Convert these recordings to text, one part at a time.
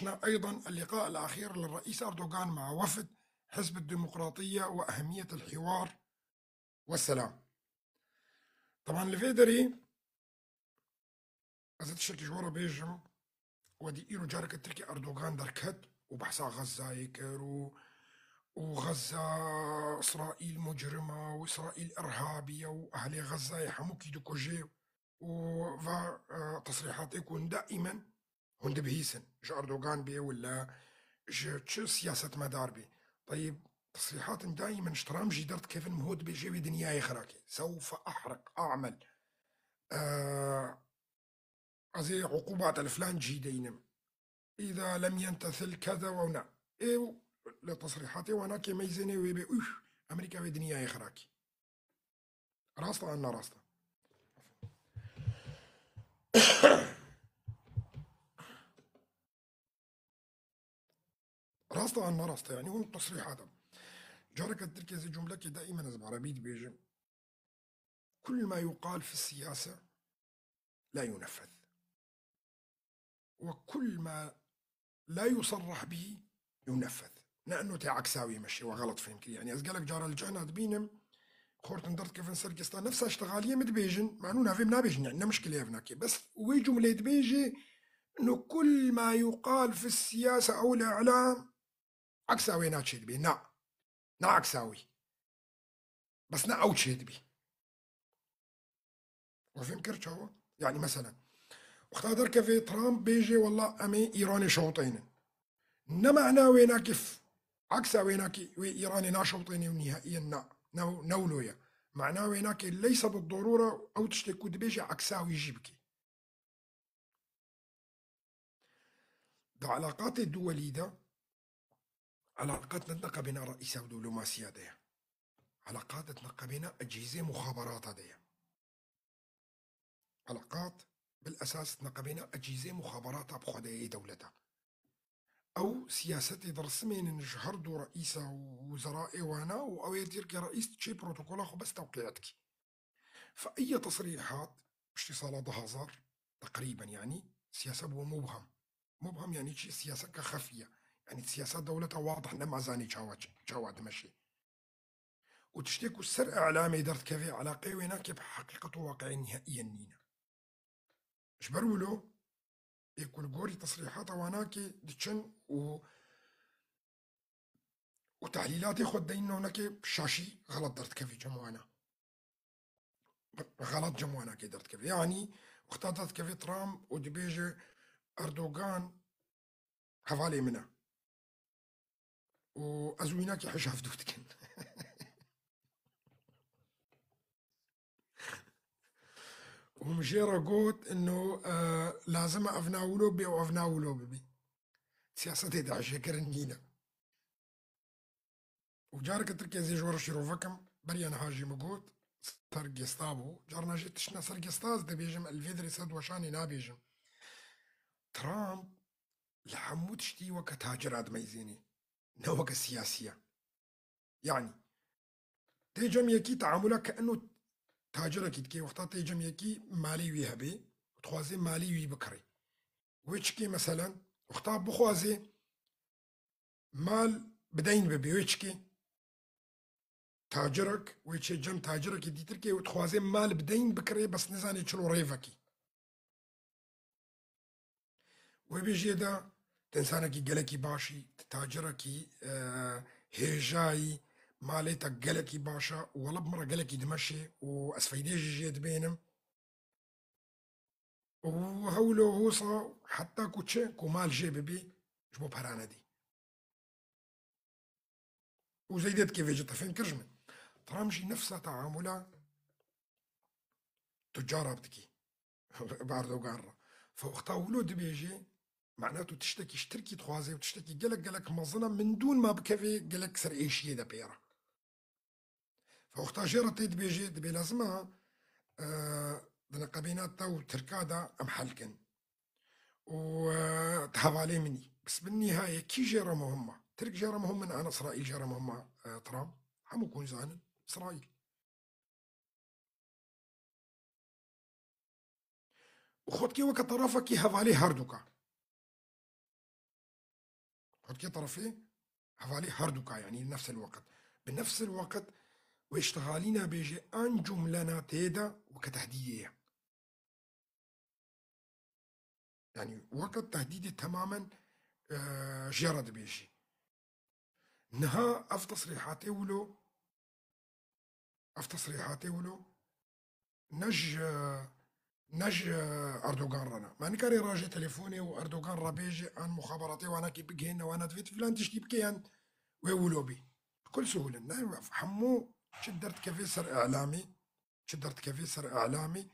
ناقشنا أيضا اللقاء الأخير للرئيس أردوغان مع وفد حزب الديمقراطية وأهمية الحوار والسلام. طبعا الفيدري أزت الشركة جورا بيجم ودي إيرو جارك التركي أردوغان دركت وبحثا غزة يكرو وغزة إسرائيل مجرمة وإسرائيل إرهابية وأهل غزة يحموكي دوكوجي وتصريحات يكون دائما هند بهيسن جو أردوغان بي ولا جو سياسة مدار بي. طيب تصريحات دائما اشترام جدرت كيف مهود بيجي دنيا يخراكي سوف أحرق أعمل أزي عقوبات الفلان جيدين إذا لم ينتثل كذا ونا إيه لتصريحاتي وانا كي ميزني ويبي أمريكا بدنيا يخراكي راستا أنا راستا راستا أنا راستا يعني هو التصريحات جارك التركيز جملة دائما بعربية بيجي كل ما يقال في السياسة لا ينفذ وكل ما لا يصرح به ينفذ لأنه عكساوي مشي وغلط فهمك يعني أزقالك جار الجهنات بينم خورت ندرت كيف نسرقستا نفسها اشتغالية مدبيجن مع انه نافي منابيجن يعني مشكلة هناك بس وي جملة بيجي انه كل ما يقال في السياسة او الاعلام عكساوي ناتشيد بي نا عكساوي بس نا اوتشيد بي وفهم كرتشاو يعني مثلا واختار كيف ترامب بيجي والله امي ايراني شوطين نا معناه وينا كيف عكسا ويناكي ايراني ناشوطين ونهائيا نولويا معناه ويناكي ليس بالضرورة او تشتكو دبيجي عكساوي يجيبكي ده علاقات الدولية ده علاقات نتنقى بين رئيسة ودبلوماسية ده علاقات نتنقى بين أجهزة مخابرات ده علاقات بالأساس نتنقى بين أجهزة مخابرات بخدي دولتها أو سياسة درسمين نجهر دو رئيسة وزراء وانا أو يدير كرئيس تشي بروتوكولا بس توقيعتك فأي تصريحات اتصالات هزار تقريبا يعني سياسة هو مبهم يعني شيء سياسة خفية يعني سياسات دولتها واضح لما زاني جواد مشي وتشتكوا السر إعلامي درت كيف علاقة ويناك بحقيقة واقعية نهائيا نينا اش برولو يكون جوري تصريحات واناكي دتشن وتحليلات ياخد دينه هناك شاشي غلط درت كيف جموانا غلط جموانا كي درت كيف يعني واختارت كيف ترامب ودبيجي أردوغان حفالي منها وأزويناك حش هفدوتكن ومشيرة قوت إنه لازم أفناولو بي وأفناولو بي سياسة دا شكر النينا وجارك تركيا زي جورا شيروفكم بريانا هاجي مقوت سرقستابو جارنا جيتشنا سرقستاز دا بيجم الفيدري سد وشاني نابيجم ترامب لحمود شتي وكتاجر عاد ميزيني نوك السياسية يعني تيجم يكي تعاملك كأنه تاجرك كي وقتا تيجم يكي مالي ويهبي وتخوازي مالي ويبكري ويشكي مثلا وقتا بخوازي مال بدين ببي ويشكي تاجرك ويشي جم تاجرك يدي تركي وتخوازي مال بدين بكري بس نزاني شلو ريفكي وبيجي دا تنسانكي قلكي باشي تاجركي هيجاي ماليتك قلكي باشا والله بمرة قلكي دمشي واسفيديجي جيت بينهم وهولو هوصا حتى كوتشي كومال جيبي بي جبو بهرانا دي وزيدت كيف يجي طفين كرجمة ترامجي نفسها تعاملها تجارة بتكي باردو قارة فوقتها ولود بيجي معناته تشتكي اشتركي تخوازي وتشتكي قلق مظنة من دون ما بكفي قلق سر ايشي دا بيرا فوقتها جيرة تيد بيجي دبي لازمها دنا قبينات تو تركادا ام حلكن وتهوالي مني بس بالنهاية كي جيرة مهمة ترك جيرة مهمة أنا إسرائيل جيرة مهمة ترامب همو كون زانن إسرائيل وخد كي وقت طرفك كي هفالي هردوكا كي طرفي حوالي هردوكا يعني نفس الوقت بنفس الوقت واشتغالينا بيجي ان جملنا تيدا وكتهديدية يعني وقت تهديدي تماما جرد بيجي نها اف تصريحاتي ولو نج نج اردوغان رانا ما نكاري راجي تليفوني واردوغان را بيجي ان مخابراتي وانا كي بكينا وانا تفيت فلان تشتي بكيان ويولو بي بكل سهولة حمو شدرت كفيسر اعلامي شدرت كفيسر اعلامي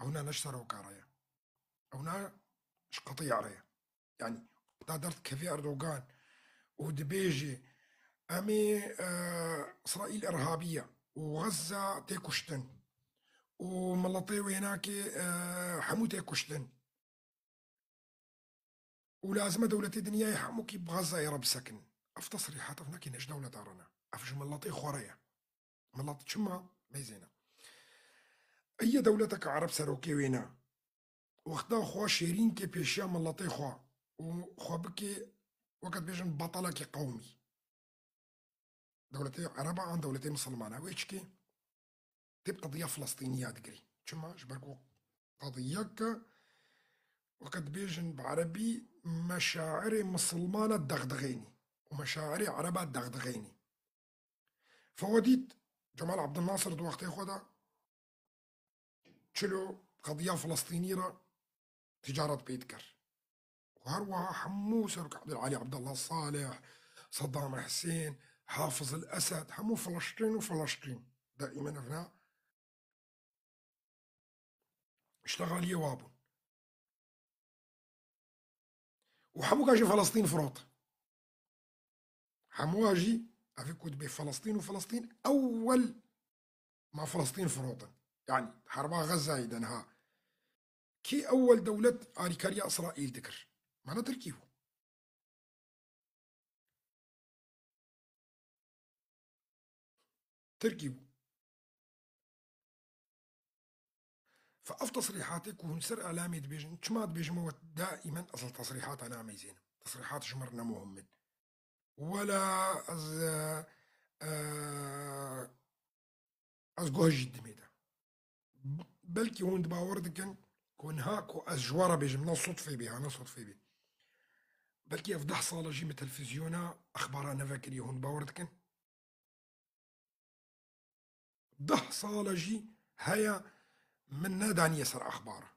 هنا نشتروا وكاريا هنا قطيع ريا يعني قدرت كفي اردوغان ودبيجي امي اسرائيل ارهابيه وغزه تيكشتن وملطيوي هناك حمو تيكشتن ولازم دولتي دنيا يحمو كي بغزه يا رب سكن اف تصريحات هناك نش دوله دارنا افش ملطي خوريا ملطي شما ما زينه اي دولتك عرب سروكي وينا وقتا خوا شيرين كي بيشيا ملطي خوا وخوا بكي وقت بيجن بطلك قومي دولتي عرب عن دولتي مسلمانه ويشكي تبقى قضيه فلسطينيه تقري شما جبركو قضيك وقد بيجن بعربي مشاعري مسلمانة دغدغيني ومشاعري عربة دغدغيني فوديت جمال عبد الناصر دو وقتي خدا تشلو قضية فلسطينية تجارة بيتكر وهروها حمو سرك عبد العالي عبد الله الصالح صدام حسين حافظ الأسد حمو فلسطين وفلسطين دائما هنا اشتغل يوابو وحمو كاجي فلسطين فروت حمو اجي افيك كود بفلسطين وفلسطين اول ما فلسطين فروطن يعني حربها غزة يدنها كي اول دولة اريكاريا اسرائيل ذكر معنا تركيو تركيو فاف تصريحاتك ونسر اعلامي دبيجن شمات بيجمو دائما اصل تصريحات انا ميزين تصريحات شمرنا مهمن ولا از جوهج الدميدا بلكي هون دباوردكن كون هاكو از جوارا بيجم نص صدفة بها نص صدفة بها بلكي افضح صالة جي من تلفزيونا اخبارا نفاكر هون باوردكن ده صالة جي هيا من نادان يسر اخباره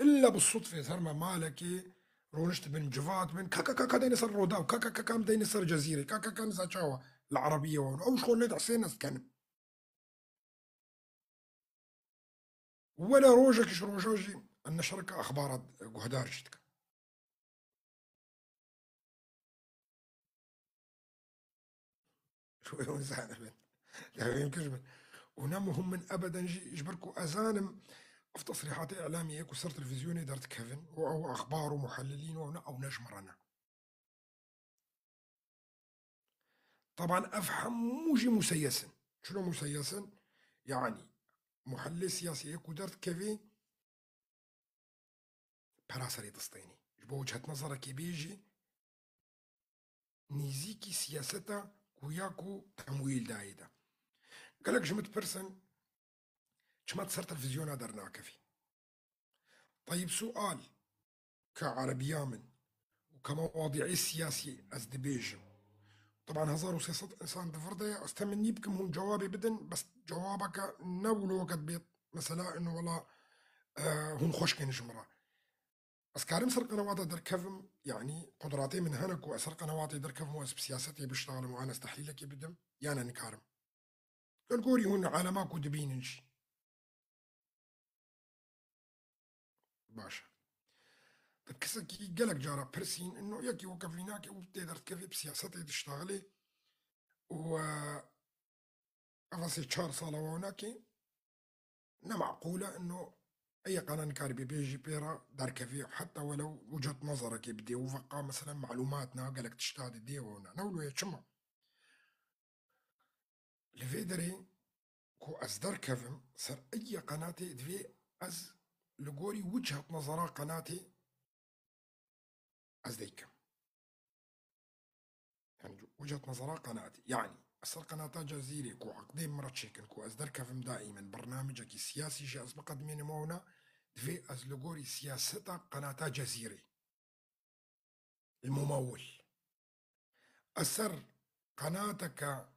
الا بالصدفة يظهر ما مالكي رونشت بن جفات من كاكا كاكا دين يسر روداو كاكا كاكا دين يسر جزيرة كاكا كان ساتشاوا العربية وون او شغل ليد حسين كان ولا روجك ايش روجوجي ان شركة اخبارات قهدار جدك شوي هون زعنا بن لا يمكنش بن ونام هم من ابدا جبركو ازانم في تصريحات اعلاميه كسر تلفزيوني دارت كيفن او اخبار ومحللين او نجمرنا طبعا افهم موجي مسيسن شنو مسيسن يعني محلل سياسي يكو دارت كيفي براسري تسطيني بوجهة نظرك بيجي نيزيكي سياستا كوياكو تمويل دايدا قالك جمت برسن شما تصير تلفزيون درنا كفي طيب سؤال كعربيامن وكمواضيع سياسي أزدبيجن طبعا هزار وسياسة إنسان دفردة أستمني بكم هون جوابي بدن بس جوابك نولو وقت بيت مثلا إنه والله هون خوش كان جمرة بس كارم سر قنوات در كفم يعني قدراتي من هنك وأسر قنواتي در كفم وأس بسياستي بشتغل وأنا استحليلك بدم يعني نكارم قال قوري هون على ماكو دبيننش باشا طيب كسكي قالك جارة برسين إنه ياكي وكفيناكي وبتقدر تكفي بسياستي تشتغلي و أفاسي تشار صالة وناكي معقولة إنه أي قناة كاربي بيجي بيرا دار كفي حتى ولو وجهة نظرك يبدي وفقا مثلا معلوماتنا قالك تشتاد دي ونا نولو يتشمع لفيدري كو أصدر كفم صار أي قناتي دفي أز لقوري وجهة نظر قناتي أز ديكم وجهة نظرها قناتي يعني أصل قناة جزيرة كو عقدين مرة تشيكن كو أصدر كفم دائما برنامجك السياسي جي أسبقت من مونا دفي أزلقوري سياسة قناة جزيرة الممول أسر قناتك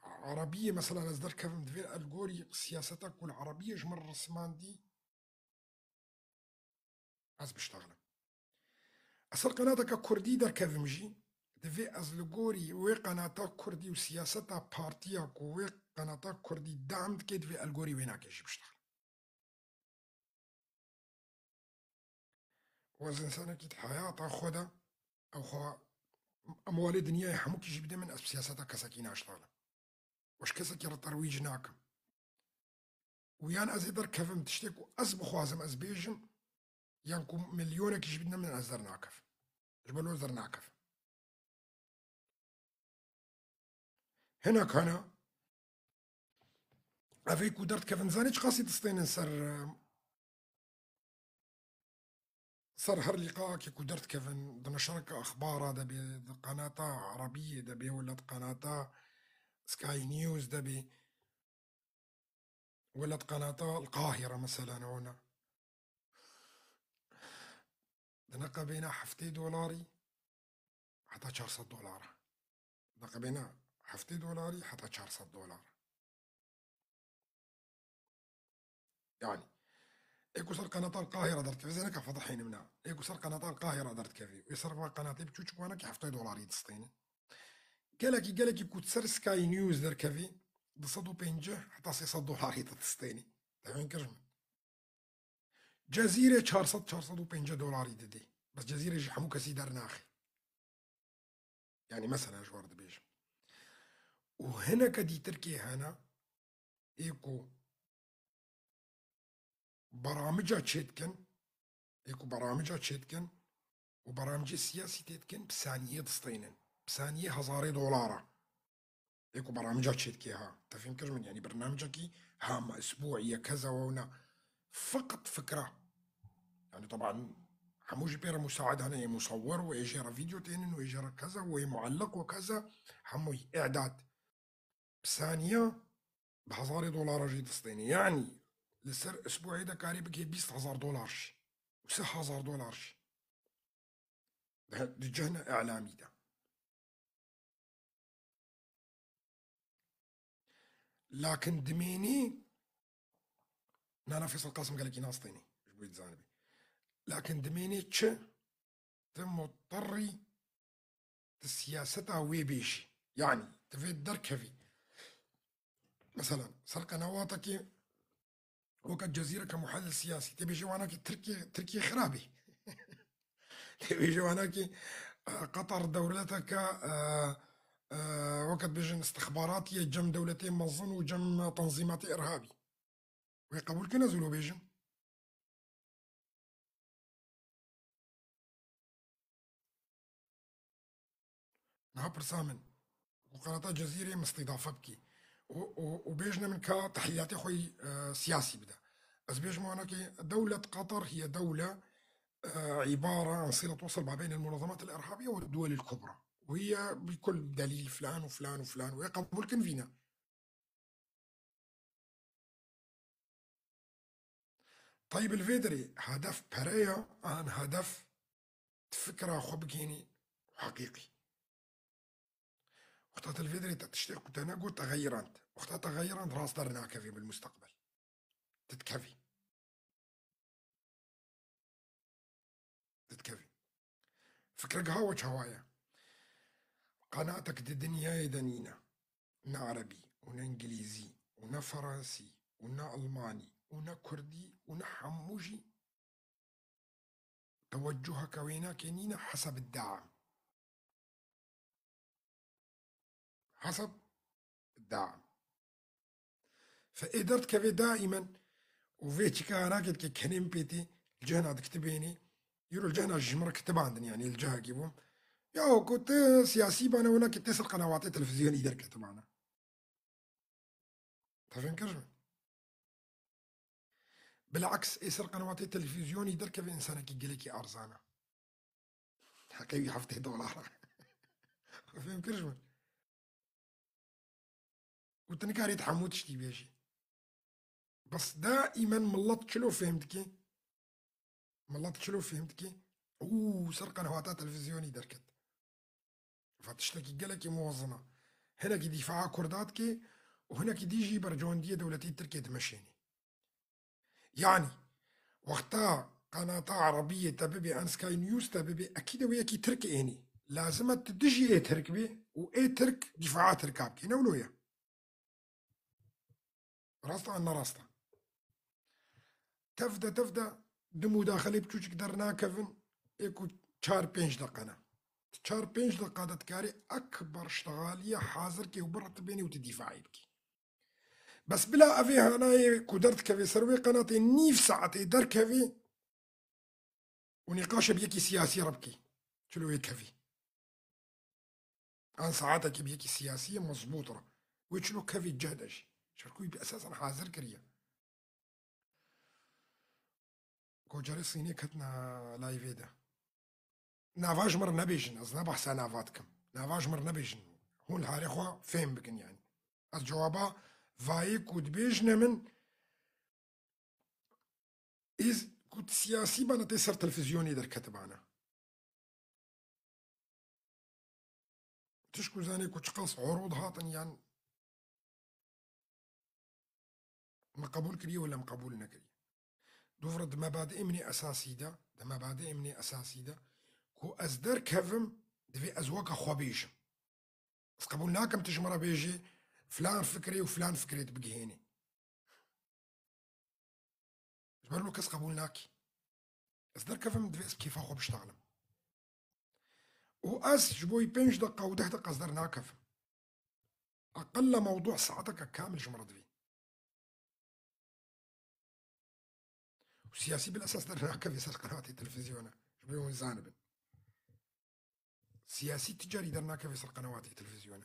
عربية مثلا أصدر كفم دفي ألقوري سياستك والعربية جمر رسمان دي عز بشتغل أصل قناتك كردي در كفمجي دفي أزلقوري وي قناة كردي وسياستها بارتياك وي قناة كردي دعم دكي دفي ألقوري ويناك يجي بشتغل وزن سنة كيت حياة خدا أو خوا أموال دنيا يحموك يجي بدا من سياستها كساكينة أشتغل واش كساكي الترويج ناكم ويان أزيدر كفم تشتكو أزبو خوازم أزبيجم يانكو مليونك يجي بدنا من أزدر ناكف جبلو أزدر ناكف هنا كان أفيكو درت كفن زانيش قاسي تسطين صار هر لقاء كي درت كفن نشرك أخبار دبي قناة عربية دبي ولد قناة سكاي نيوز دبي ولد قناة القاهرة مثلا هنا دنقى بينا حفتي دولاري حتى 400 دولار دنقى بينا حفتي دولاري حتى 400 دولار يعني ايكو صار قناة القاهرة درت كيف زينك فضحين منها ايكو صار قناة القاهرة درت كيفي ويصير قناة بتشوش وانا كي حفتي دولاري تسطيني قالك كنت سر سكاي نيوز در كيفي بصدو بينجه حتى 600 دولار تسطيني تفهم كرجم جزيرة 450 دولار دي بس جزيرة يجي حمو كسي دار ناخي يعني مثلا جوار دبيج وهنا كدي تركي هنا ايكو برامجها تشيتكن ايكو برامجها تشيتكن وبرامج السياسي تيتكن بثانية تسطينن بثانية 1000 دولار ايكو برامجها تشيتكيها تفهم كرجم يعني برنامجك هام اسبوعية كذا وهنا فقط فكرة يعني طبعا حموجي بيرا مساعد هنا مصور ويجيرا فيديو تاني ويجيرا كذا ومعلق وكذا حموي اعداد بثانية ب1000 دولار جي تسطيني يعني لسر اسبوعي دا قريب كي 20000 دولار شي و6000 دولار شي دي جهنة اعلامي ده لكن دميني نانا فيصل قاسم قال لك ناصطيني جبويت زانبي لكن دميني تش تم مضطري سياستها ويبيشي يعني تفيد دركفي مثلا صار قنواتك وقت جزيرة كمحلل سياسي تبي جواناكي تركي خرابي تبي جواناكي قطر دولتك وقت بيجن استخباراتي جم دولتين مظن وجم تنظيمات إرهابي ويقبول كنزلوا بيجن نهبر سامن وقناة جزيرة مستضافة بكي وبيجنا من تحياتي خوي سياسي بدا بس بيجمعنا كي دولة قطر هي دولة عبارة عن صلة وصل ما بين المنظمات الإرهابية والدول الكبرى وهي بكل دليل فلان وفلان وفلان ويقبل كن فينا طيب الفيدري هدف بريا عن هدف فكرة خبقيني حقيقي وقت الفيدري تشتيق تناقو تغيرانت وقت تغيرانت راس درنا كفي بالمستقبل تتكفي فكرة قهوة هوايا قناتك دي دنيا دنينا نا عربي ونا انجليزي ونا فرنسي ونا الماني ونا كردي ونا حموجي توجهك ويناك ينينا حسب الدعم حسب الدعم فقدرت كفي دائما وفيتش كاناكت كي كنين بيتي الجهنة تكتبيني يرو الجهنة الجمرة كتب عندني يعني الجهة كيبهم يا كنت سياسي بانا وانا كنت تسل قنوات التلفزيون يدير كتب معنا تفهم كرجم بالعكس يسر قنوات التلفزيون يدير كيف انسانك يقلكي ارزانه حكاية حفتي دولار فهم كرجمن وتنكاري تحمود شتي بيجي بس دائما ملط شلو فهمتكي ملط شلو فهمتكي سرقة نهواتات تلفزيوني دركت فتشتكي قالك موظنة هنا كي دفاع كرداتك وهنا كي ديجي برجوندية دولتي تركيا تمشيني يعني وقتها قناة عربية تببي عن سكاي نيوز تببي أكيد وياكي ترك إني لازم تدجي إيه ترك بي وإيه ترك دفاعات ركابك نولويا راستا عنا راستا تفدا دمو داخلي بتوشك درنا كفن إيكو تشار بينج دقنا تشار بينج دقا دتكاري أكبر اشتغالية حاضر كي وبرت بيني وتدفاعي بكي بس بلا أفي هناي كودرت كفي سروي قناتي نيف ساعتي در كفي ونقاش بيكي سياسي ربكي شلو يكفي عن ساعتك بيكي سياسية مضبوطة ويشلو كفي جهدش شركوي بأساسا حاضر كريا كوجاري صيني كتنا لايفيدا نافاج مر نبيجن أصلا بحثا نافاتكم نافاج مر نبيجن هون الهاري خوا فهم بكن يعني الجوابا فاي كود بيجن من إز كود سياسي بنا تيسر تلفزيوني در كتبانا تشكو زاني كود شقلص عروض هاتن يعني ما قبول كريه ولا ما قبول نكريه دوفرد مبادئ مني أساسي ده مبادئ مني أساسي ده كو أزدر كفم دفي أزواك أخوا بيجم بس قبولناكم تجمرة بيجي فلان فكري وفلان فكري تبقيهيني جبرلو كس قبولناكي أزدر كفم دفي كيف أخوا بشتغلم وأس جبوي بينج دقة وده دقة أصدرنا كفم أقل موضوع ساعتك كامل جمرة دفي وسياسي بالأساس درنا كفي يسال قنوات التلفزيون جبوي زانبن سياسي تجاري درنا كفي يسال قنوات التلفزيون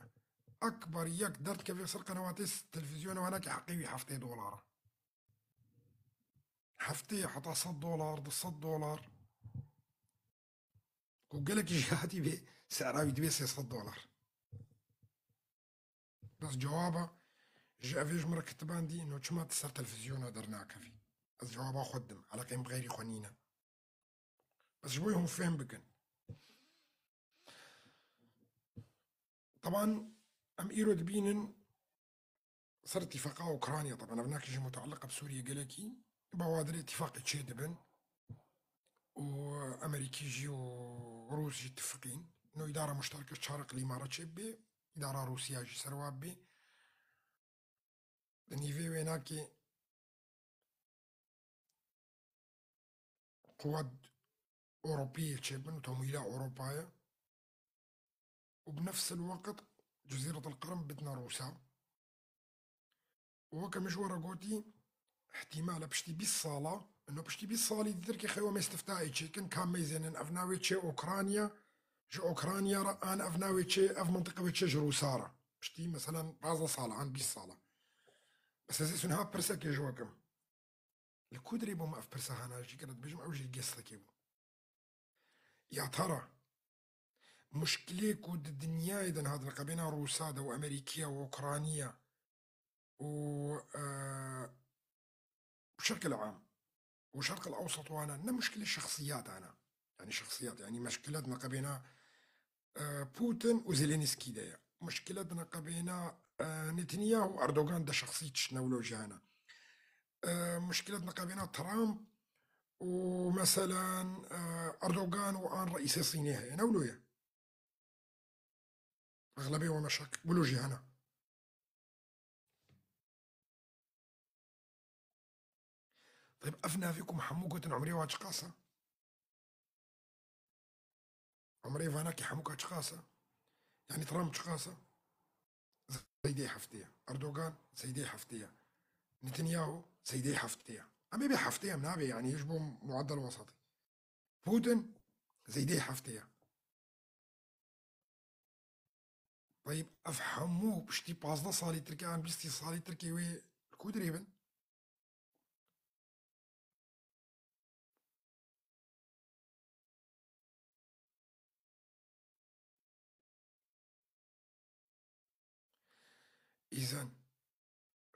أكبر يك درت كفي يسال قنوات التلفزيون وهناك حقيقي حفتي دولار حفتي حتى $100 $100 وقالك جهاتي بي سعراوي دبي $6 بس جوابه جا فيج مرة كتبان دي انه شما تصير تلفزيون درنا كفي بس جوابه خدم على قيم غير خنينة بس جويهم فهم بكن طبعا ام ايرو دبينن صار اتفاقا اوكرانيا طبعا هناك شيء متعلقة بسوريا قالكي بوادر اتفاق تشيدبن وامريكي جي وروسي يتفقين انه ادارة مشتركة تشارك الامارات شبي ادارة روسيا جي سرواب بي نيفي ويناكي قوات أوروبية تشبن وتمويلها أوروباية وبنفس الوقت جزيرة القرم بدنا روسا وهكا مجورة قوتي احتمال بشتي بالصالة انه بشتي بالصالة تركي خيوة ما استفتائي تشيكن كان ميزين افناوي تشي اوكرانيا جو اوكرانيا رأان افناوي تشي اف منطقة تشي جروسارة بشتي مثلا بعض صالة عن بالصالة بس هزي سنها برسا كي جواكم الكودري بو ما اف برسا هانا جي كانت بجم اوجي قصة كيبو يا ترى مشكلة كود الدنيا إذا هذا قبينا روسادا وأمريكية وأوكرانيا و بشكل عام والشرق الأوسط وأنا مشكلة شخصيات أنا يعني شخصيات يعني مشكلتنا قبينا بوتين وزيلينسكي دايا مشكلتنا قبينا نتنياهو وأردوغان دا شخصية شنولو جانا مشكلتنا قبينا ترامب ومثلا أردوغان وآن رئيس الصينية يعني نولويا أغلبية ومشاكل بلو جهانا طيب أفنى فيكم حموكة عمري واج قاسة عمري فاناكي حموكة قاسة يعني ترامب قاسة زيدي حفتية أردوغان زيدي حفتية نتنياهو زيدي حفتية أمي بي حفتية منابي يعني يجبو معدل وسطي بوتين زيدي حفتية طيب أفهمو بشتي بازنا صالي تركي عن بيستي صالي تركي وي الكودريبن إذن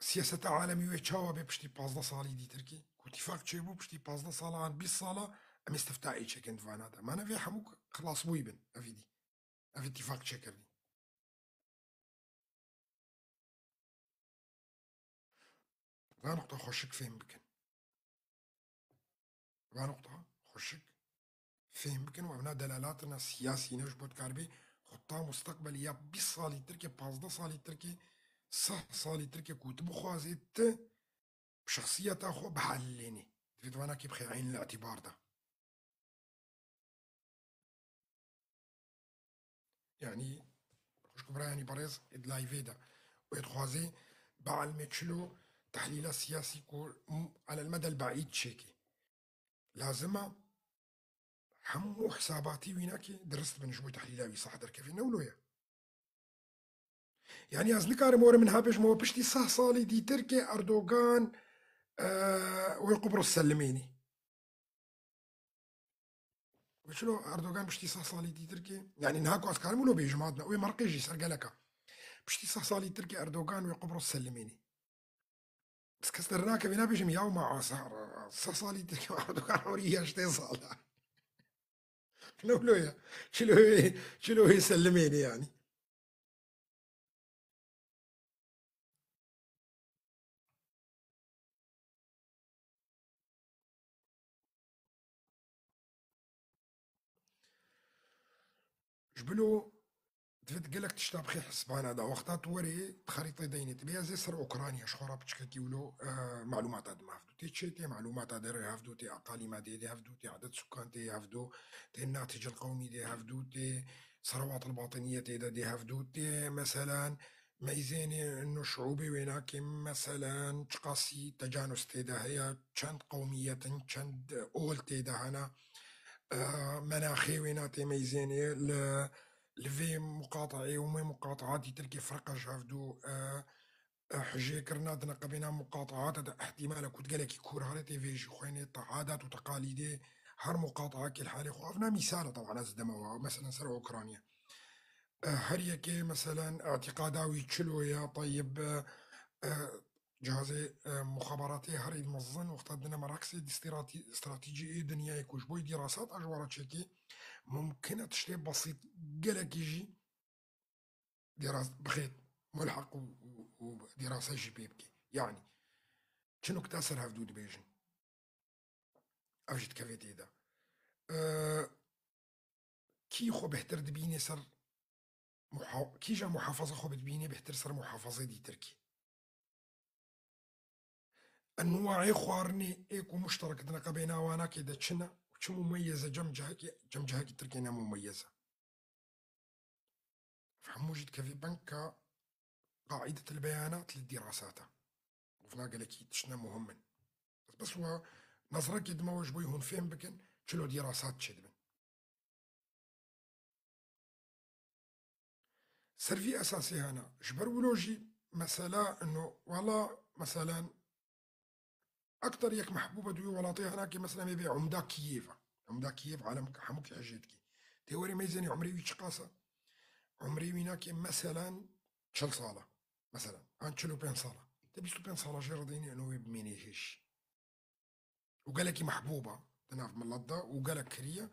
سیاسەتە عالەمی وێ چاوە بێ پشتی 15 ساڵی دیترکی اتفاق چێ بوو پشتی 15 ساڵان 20 ساڵە ئەم استفتائی چێکن دوانادا مانەوێ هەموو خلاص بووی بن ئەڤیدی ئەڤ اتفاق چێکردی va نقطة خوشك فهم بكن va نقطة خوشك فهم بكن وابنا دلالاتنا سياسي نوش بود كاربي خطة مستقبلية 20 سالي تركي 15 سالي تركي 100 سالي تركي كنت بخوازيت بشخصية أخو بحليني تفيد وانا كي بخي عين الاعتبار ده يعني خوش كبراني بريز ادلاي فيدا ويتخوازي بعلمي تشلو تحليل سياسي على المدى البعيد شيكي لازم همو حساباتي ويناكي درست بنجموي تحليلاوي صح در كيف نولويا يعني از نكار مور من هابش مو بشتي صح صالي دي تركي أردوغان وقبرص سلميني وشلو أردوغان بشتي صح صالي دي تركي يعني نهاكو أسكار مولو بيجمعاتنا وي مرقيجي سرقلكا بشتي صح صالي تركي أردوغان وقبرص سلميني بس كسترناك بينا بيجم ياو مع صح صالي تركي أردوغان عمري شتي صالة نولويا شلو هي سلميني يعني جبلو تفت قالك تشتاب خي حسبان هذا وقتها توري خريطة ديني تبيها زي سر أوكرانيا شخورا بتشككي ولو معلومات هاد ما هفدو تي معلومات هاد هفدو تي أقاليم دي هفدو تي عدد سكان تي هفدو تي الناتج القومي دي هفدو تي ثروات الباطنية دي هفدو تي مثلا ميزاني انه شعوبي ويناك مثلا تقاسي تجانس تيدا هي چند قومية چند اول تيدا هنا مناخي ويناتي ميزاني لفي مقاطعي ومي مقاطعاتي تلقي فرقة جافدو حجي كرنا دنا قبينا مقاطعات احتمال كنت قالك يكور هارتي فيجي خويني عادات وتقاليدي هر مقاطعة كل حالي خوافنا مثال طبعا از دموا مثلا سر اوكرانيا هر يكي مثلا اعتقاداوي تشلويا طيب جهاز مخابراتي هر المظن وقت دنا مراكز استراتيجي دنيا يكوش بوي دراسات اجوارا تشيكي ممكن تشتي بسيط قالك يجي دراسة بخيت ملحق ودراسة جي بيبكي يعني شنو كتاسر هفدود بيجن أفجد كفيتي دا كي خو بهتر دبيني سر كي جا محافظة خو بتبيني بهتر سر محافظة دي تركي النواعي خوارني ايكو مشترك دنا قبينا وانا كده تشنا وشو مميزة جم جهاكي تركينا مميزة فحموجد كفي بنكا قاعدة البيانات للدراسات وفنا قال لك تشنا مهما بس هو نظرك يدموج بوي هون فين بكن شلو دراسات شدبن سرفي أساسي هنا جبرولوجي مسألة إنه والله مثلا أكتر يك محبوبة دوي ولاطي هناك مثلا يبيع عمدا كييف عمدا كييف عالم حموك حاجتك تيوري ميزاني عمري ويش قاسة عمري ويناك مثلا شل صالة مثلا عن شلو بين صالة تبي شلو بين صالة جرديني إنه يبميني هيش وقالك محبوبة تناف من لضة وقالك كرية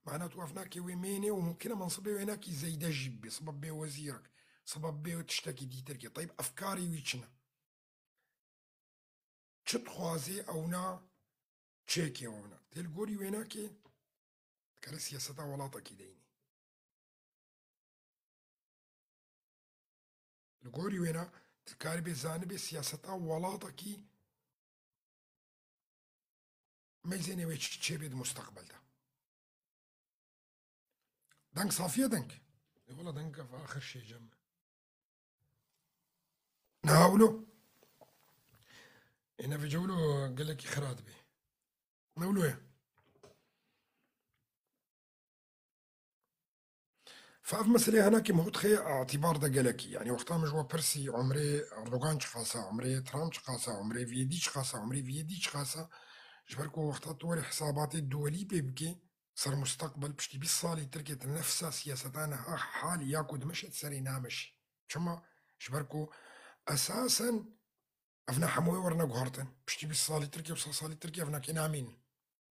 معناته وفناك ويميني وممكن منصبي ويناك زي دا جيبي صبب بي وزيرك صبب بي وتشتكي دي تركي طيب أفكاري ويتشنا تشتخوازي أو نا تشيكي ونا تلقوري ويناكي تكالي سياسة ولاطة ديني القوري وينا تكالي بزانبي سياسة ولاطة ما يزيني ويتش تشيبي المستقبل ده دنك صافية دنك والله دنك في آخر شيء جمع ناولو هنا في جولو قال لك خراد بي ناولو يا فاف مسألة هناك ما هو تخي اعتبار ده قالك يعني وقتها مجوا برسي عمري أردوغان شخاصة عمري ترامب شخاصة عمري فيدي شخاصة عمري فيدي شخاصة جبركو وقتها طوري حساباتي الدولي بيبكي صار مستقبل بشتي بالصالي تركت نفسها سياستانا حالي ياكود مشت سري نامش شما جبركو أساسا أفنا حموي ورنا جوهرتن بشتي بالصالي تركي وصالي تركي أفنا كنامين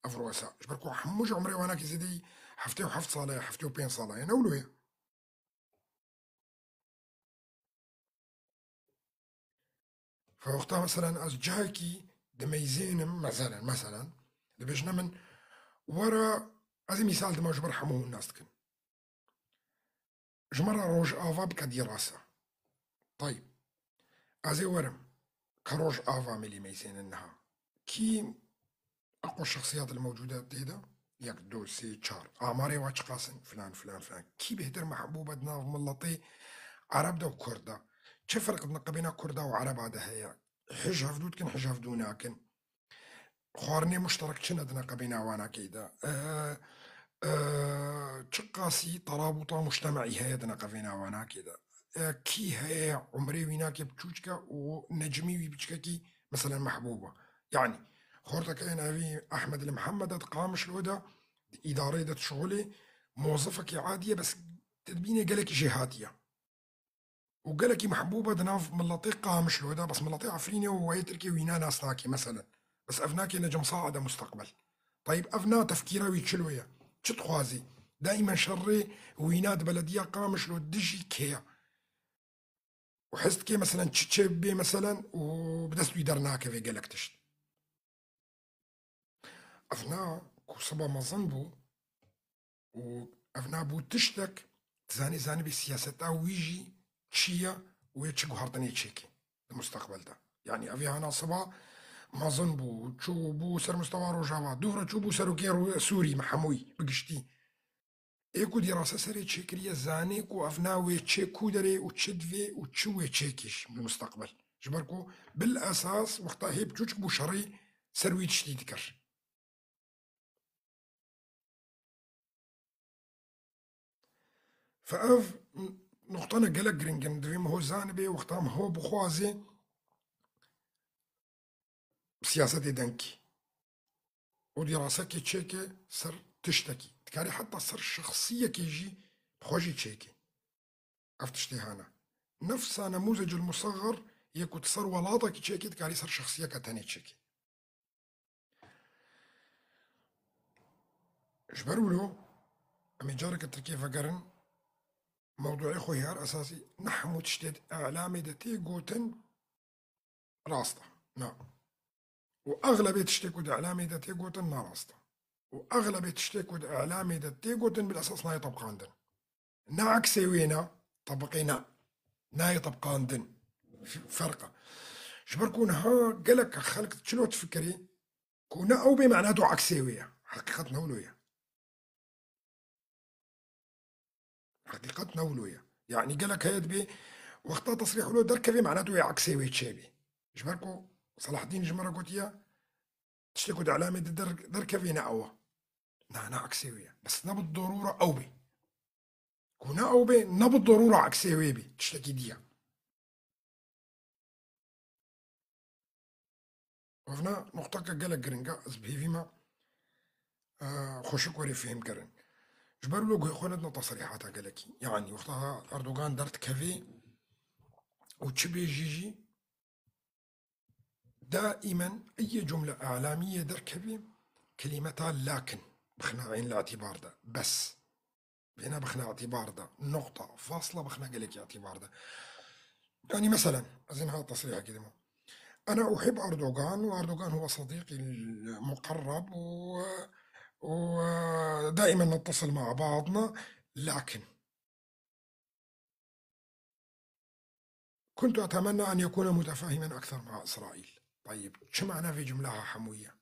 أفرو أسا جبركو حموش عمري وانا كزيدي حفتي وحفت صالة حفتي وبين صالة يعني أولوية. فوقتها مثلا أز جاكي دميزين مثلا دبجنا من ورا أزي مثال دما جبر حمو الناس تكن جمرة روج آفا بك دراسة. طيب أزي ورم كروج آفا ملي ميزين إنها كي أقوى الشخصيات الموجودة تيدا ياك دو سي تشار آماري واش قاسن فلان فلان فلان كي بهدر محبوبة ناف ملطي عرب دا وكردا. چه فرق بين كردا وعرب هذا هي حج هفدود كن حج هفدونا كن خوارني مشترك چنا دنا قبينا وانا كيدا چقاسي ترابط مجتمعي هي دنا قبينا وانا كيدا كي هي عمري ويناك بتشوشكا ونجمي بتشكاكي مثلا محبوبة يعني خورتك انا في احمد المحمد قامش الودا ادارة شغلي موظفك عادية بس تدبيني قالك جهاتية وقالك محبوبة دناف ملطي قامش الودا بس ملطي عفريني ويتركي وينا ناس ناكي مثلا بس افناكي نجم صاعدة مستقبل. طيب افنا تفكيره ويتشلوية تخوازي دائما شري ويناد بلدية قامش لو دجي كيا وحست كي مثلا تشيب بي مثلا وبدست ويدرناك في قالك تشت افنا كوسبا مظنبو وافنا بو تشتك زاني بالسياسة ويجي تشيا ويتشكو هارتني تشيكي المستقبل ده يعني افي انا صبا ما ظنبو تشوبو سر مستوى روجاوا دورة تشوبو سروكي سوري محموي بقشتي ايكو دراسة سري تشيكريا زانيك وافناوي تشيكو دري وتشدفي وتشوي تشيكيش بالمستقبل جبركو بالاساس وقتها هي بتوشك بو شري سروي تشتي تكر فاف نقطنا قلق جرينجن دريم هو زانبي وقتها هو بخوازي بسياسة دنكي ودراسة كي تشيكي سر تشتكي تكاري حتى سر الشخصية كي يجي بخوجي تشيكي افتشتي هانا نفس نموذج المصغر يكو تصر ولاطة كي تشيكي تكاري سر شخصية كتاني تشيكي جبرولو أمي جارك التركي فقرن موضوعي خويار أساسي نحمو تشتد إعلامي دتي قوتن راسطة نعم وأغلبية تشتكو إعلامي دتي قوتن نا راسطة وأغلبية تشتكو إعلامي دتي قوتن بالأساس ناي طبقان دن نا عكسي وينا طبقينا ناي طبقان دن فرقة جبركون ها قالك خلق شنو تفكري كونا أو بمعناته عكسيوية حقيقتنا ولوية حقيقتنا ولوية يعني قالك هيد بي وقتها تصريح له دركبي معناته عكسيوية تشابي جبركو صلاح الدين جمرة قوتيا تشتكو إعلامي دركبي نأوى نا عكسيوية بس نا بالضرورة أو بي كونا أو بي نا بالضرورة عكسيوية بي تشتكي ديا وفنا نقطة قالك جرينجا زبهي فيما خوشك وري فهم كرن جبر له خونتنا تصريحاتها قالك يعني وقتها أردوغان درت كافي وتشبي جيجي دائما أي جملة إعلامية دركبي كلمتها لكن بخنا عين الاعتبار ده بس هنا بخنا اعتبار ده نقطة فاصلة بخنا قالك اعتبار ده يعني مثلا أزين هذا التصريح كده أنا أحب أردوغان وأردوغان هو صديقي المقرب ودائما نتصل مع بعضنا لكن كنت أتمنى أن يكون متفاهما أكثر مع إسرائيل. طيب شو معنى في جملة حموية؟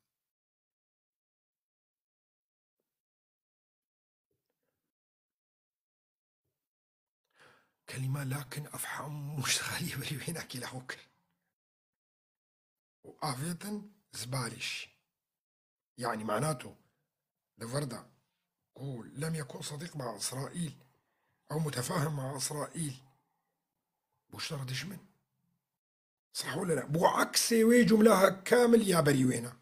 كلمة لكن أفهم مش غالية بريوينا كلا هوكر وآفيتن زبالش يعني معناته لفردا قول لم يكن صديق مع إسرائيل أو متفاهم مع إسرائيل بوشتر دشمن صح ولا لا؟ بو عكسي وي جملها كامل يا بريوينا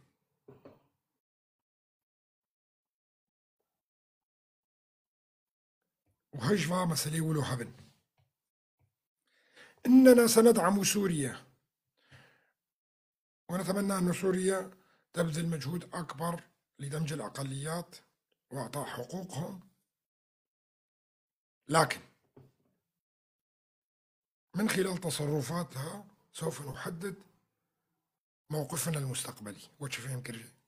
وهجفا مسألة ولو هبن إننا سندعم سوريا، ونتمنى أن سوريا تبذل مجهود أكبر لدمج الأقليات وإعطاء حقوقهم، لكن من خلال تصرفاتها سوف نحدد موقفنا المستقبلي. وش فهم كرجي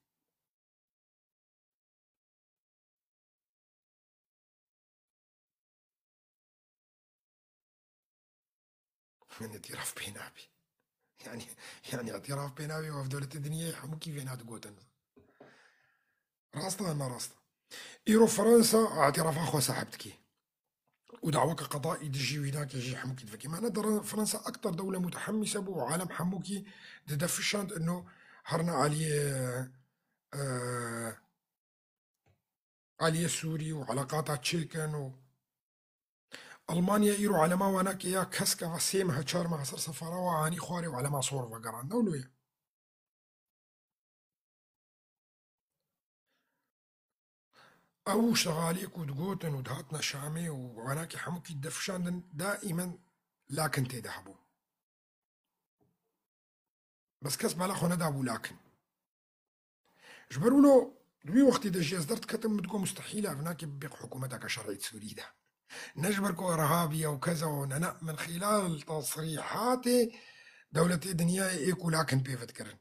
من اعتراف بينابي يعني يعني اعتراف بينابي وفي دولة الدنيا يحموكي فينا تقوتن راستا أنا راستا إيرو فرنسا اعتراف أخوة سحبتكي ودعوك قضائي تجي هناك يجي حموكي تفكي معنا فرنسا أكثر دولة متحمسة بو عالم حموكي تدفشانت إنه هرنا عليه عليه سوري وعلاقاتها تشيكن ألمانيا إيرو على ما وناك يا كسكا فسيمها تشار مع سر سفارة وعاني خواري وعلى ما صور وقران دولوية أو شغاليك ودقوتن ودهاتنا شامي وعناكي حموكي الدفشان دائما لكن تيدهبو بس كسب بلا خونا دابو لكن جبرولو دوي وقت دجي أصدرت كتم تقول مستحيلة هناك بيق حكومتك شرعية سوري ده نجبركو إرهابية وكذا وننا من خلال تصريحاتي دولة دنيا إيكو لكن بيفتكرن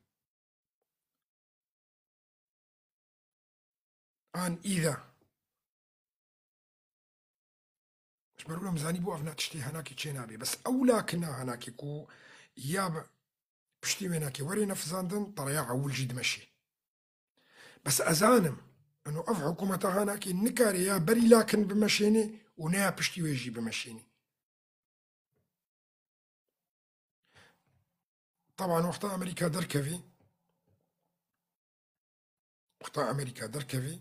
آن إذا جبرولو مزاني بو أفنا تشتي هناك تشينابي بس أولا كنا هناك كو ياب بشتي هناك وري نفزاندن طريقة أول جد مشي بس أزانم إنه أف حكومتها هناك نكاري يا بري لكن بمشيني ونيا بشتي ويجي بمشيني طبعا وقتها أمريكا دركفي وقتها أمريكا دركفي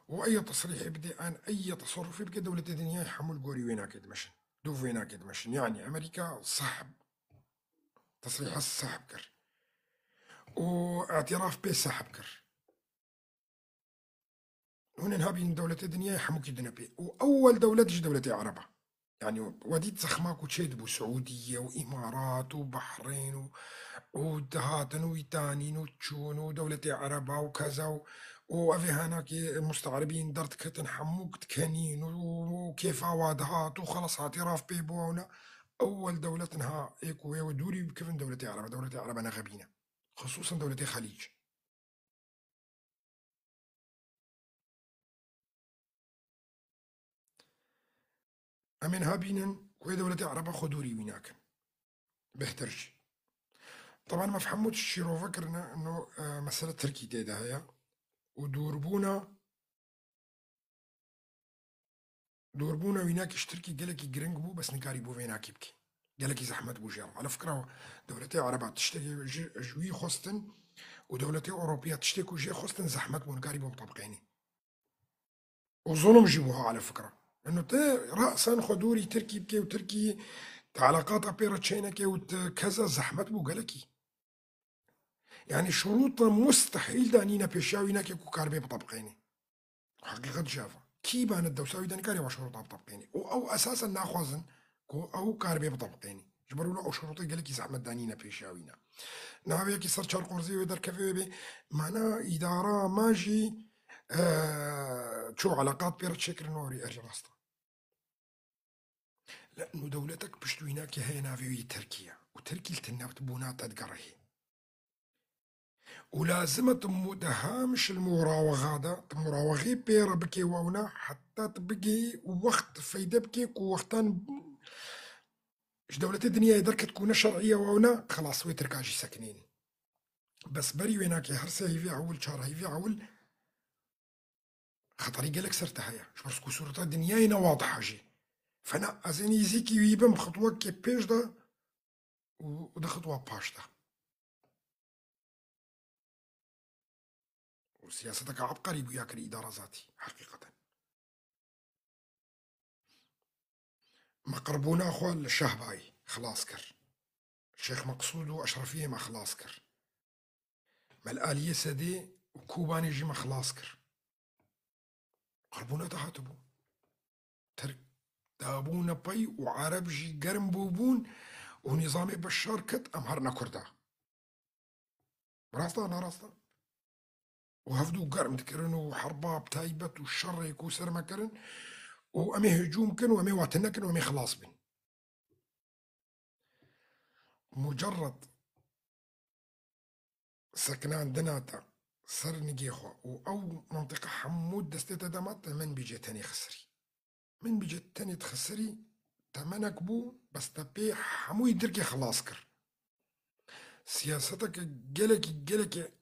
وأي تصريح يبدي عن أي تصرف يبقى دولة الدنيا يحمل قوري ويناك يدمشن دوف ويناك يدمشن يعني أمريكا صاحب تصريح السحب كر واعتراف به سحب كر هنا نهابين دولة الدنيا يحموك يدنا بي وأول دولة تجي دولة عربة يعني وديت زخماك وتشيد بو سعودية وإمارات وبحرين ودهاتن ويتانين وتشون ودولة عربة وكذا وأفي هناك المستعربين درت كتن حموك تكنين وكيف وادهات وخلص اعتراف بيبونا أول دولة نها إيكو ودوري كيف دولة عربة دولة عربة أنا غبينة خصوصا دولة خليج أمين هابينن كوي دولة عربة خدوري ويناكن بهترش طبعا ما فهمتش الشيرو فكرنا انه مسألة تركي تيدا هي ودوربونا ويناك اشتركي قالك جرينج بو بس نكاري بو فيناك يبكي قالك زحمة بو جيرو على فكرة دولتي عربات تشتكي جوي خوستن ودولتي أوروبية تشتكي جي خوستن زحمة بو نكاري بو مطبقيني وظلم جيبوها على فكرة انه تي رأسا خدوري تركي بكي وتركي علاقات بيرا تشينكي وكذا زحمة بو قالكي يعني شروط مستحيل دانينا بيشاوي ناكي كو كاربي بطبقيني حقيقة جافا كي بان الدوساوي دان كاري وشروطها بطبقيني أو أساسا ناخوزن كو أو كاربي بطبقيني جبروا له أو شروطي قالك زحمة دانينا بيشاوينا نهابي كي صار شار قرزي ويدر كفي بي معنا إدارة ماجي شو علاقات بيرت شكل نوري أرجع راستا لأنه دولتك بشتويناكي هي نافي تركيا وتركي التنابت بونات أدقره ولازمة مدهامش المراوغة هذا مراوغي بيرا بكي واونا حتى تبقي وقت فايدة بكي وقتان اش دولة الدنيا يدرك تكون شرعية واونا خلاص ويتركاجي ساكنين بس بري ويناكي هرسا هيفي عول شهر هيفي عول خطري قالك سرتها هيا شبرسكو صورة الدنيا هنا واضحة جي فانا ازين يزيكي ويبم خطوة كي بيش دا وده خطوة باش دا وسياستك عبقري بياك الإدارة ذاتي حقيقة ما قربونا أخوة الشهباي خلاص كر الشيخ مقصود وأشرفية ما خلاص كر ما الآلية سدي وكوباني جي ما خلاص كر قربونا تهاتبو ترك دابونا باي وعرب جي قرم بوبون ونظامي بشار كت أمهرنا كردا راستا ناراستا وهفدو قرم تكرن وحربا بتايبت والشر يكو سر مكرن وأمي هجوم كن وأمي واتنكن وأمي خلاص بن مجرد سكنان دناتا سر نجيخو أو منطقة حمود دستيتا دمات من بيجي تاني خسري من بيجي تاني تخسري تمنك بو بس تبي حمو يدركي خلاص كر سياستك جلك